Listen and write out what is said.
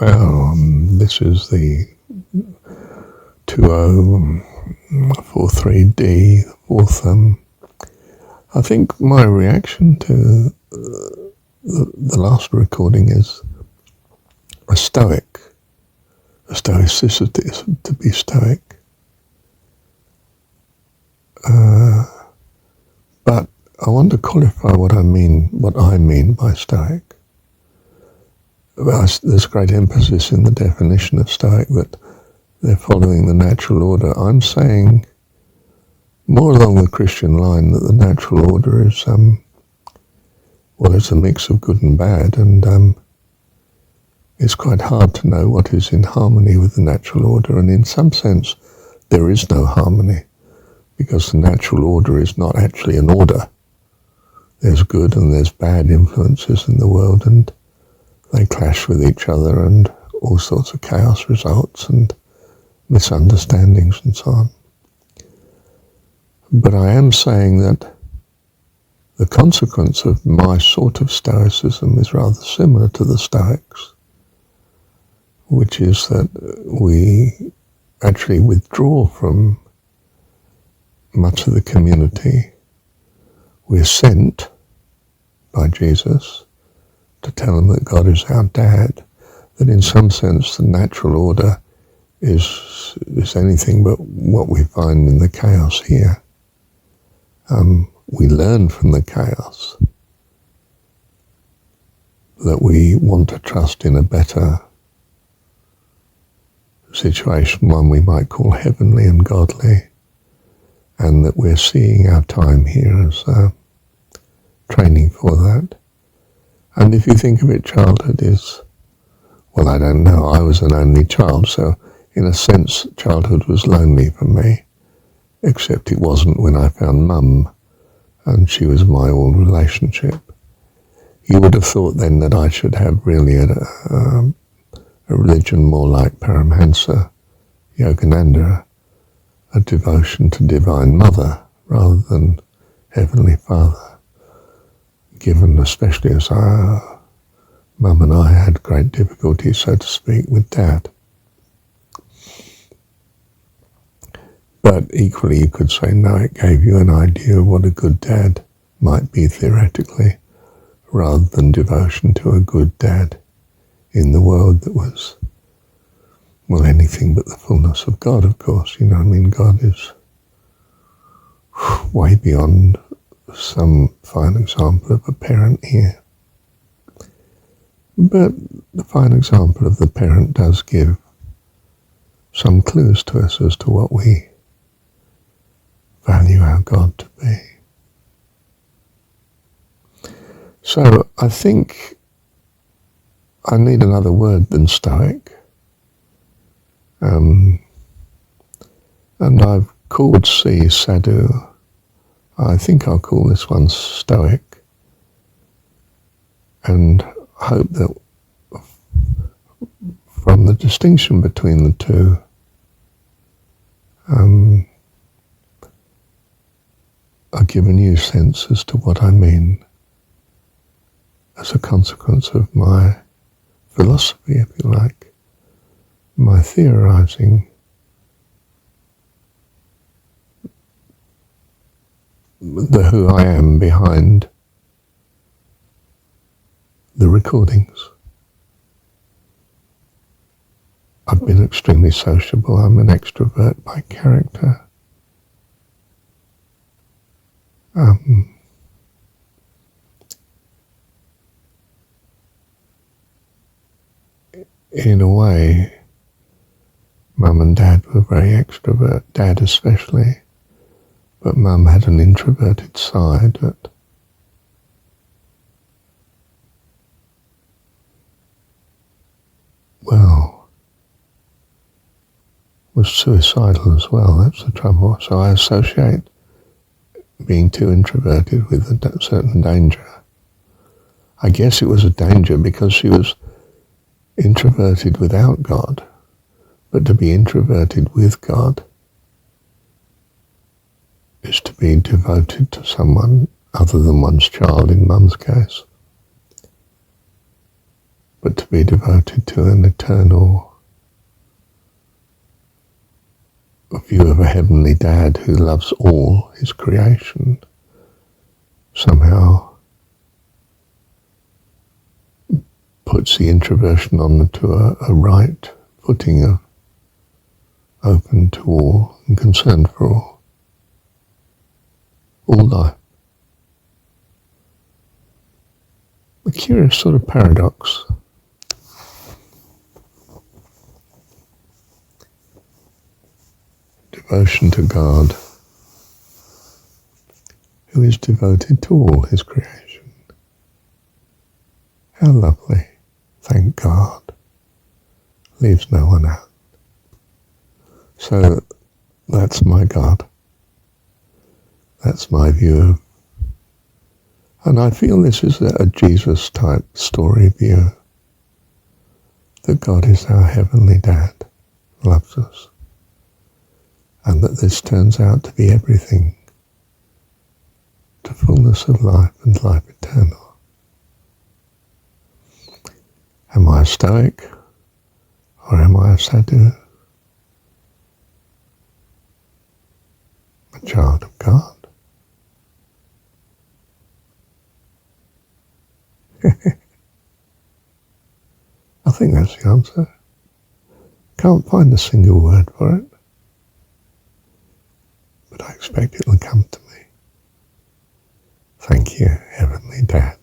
Well, this is the 2043D fourth. I think my reaction to the last recording is a stoicity, to be stoic. But I want to qualify what I mean by stoic. There's great emphasis in the definition of stoic that they're following the natural order. I'm saying more along the Christian line that the natural order is, it's a mix of good and bad, and it's quite hard to know what is in harmony with the natural order, and in some sense there is no harmony, because the natural order is not actually an order. There's good and there's bad influences in the world, and they clash with each other, and all sorts of chaos results, and misunderstandings and so on. But I am saying that the consequence of my sort of Stoicism is rather similar to the Stoics, which is that we actually withdraw from much of the community. We're sent by Jesus to tell them that God is our dad, that in some sense the natural order is anything but what we find in the chaos here. We learn from the chaos that we want to trust in a better situation, one we might call heavenly and godly, and that we're seeing our time here as training for that. And if you think of it, childhood is, well, I don't know, I was an only child, so in a sense childhood was lonely for me, except it wasn't when I found Mum, and she was my all relationship. You would have thought then that I should have really a religion more like Paramahansa Yogananda, a devotion to Divine Mother rather than Heavenly Father, given especially as Mum and I had great difficulty, so to speak, with Dad. But equally you could say, no, it gave you an idea of what a good dad might be theoretically, rather than devotion to a good dad in the world that was, well, anything but the fullness of God, of course. You know, I mean, God is way beyond some fine example of a parent here. But the fine example of the parent does give some clues to us as to what we value our God to be. So I think I need another word than stoic. And I've called C sadhu. I think I'll call this one stoic, and hope that from the distinction between the two, I'll give a new sense as to what I mean as a consequence of my philosophy, if you like, my theorizing, the who I am behind the recordings. I've been extremely sociable. I'm an extrovert by character. In a way, Mum and Dad were very extrovert, Dad especially, but Mum had an introverted side that was suicidal as well. That's the trouble. So I associate being too introverted with a certain danger. I guess it was a danger because she was introverted without God, but to be introverted with God is to be devoted to someone other than one's child, in Mum's case. but to be devoted to an eternal view of a heavenly dad who loves all his creation somehow puts the introversion onto a right footing of open to all and concern for all life. A curious sort of paradox. Devotion to God, who is devoted to all his creation. How lovely, thank God, leaves no one out. So that's my God. That's my view of, and I feel this is a Jesus type story view, that God is our heavenly dad, loves us, and that this turns out to be everything to fullness of life and life eternal. Am I a stoic or am I a sadhu? A child of God. I think that's the answer. Can't find a single word for it, but I expect it'll come to me. Thank you, Heavenly Dad.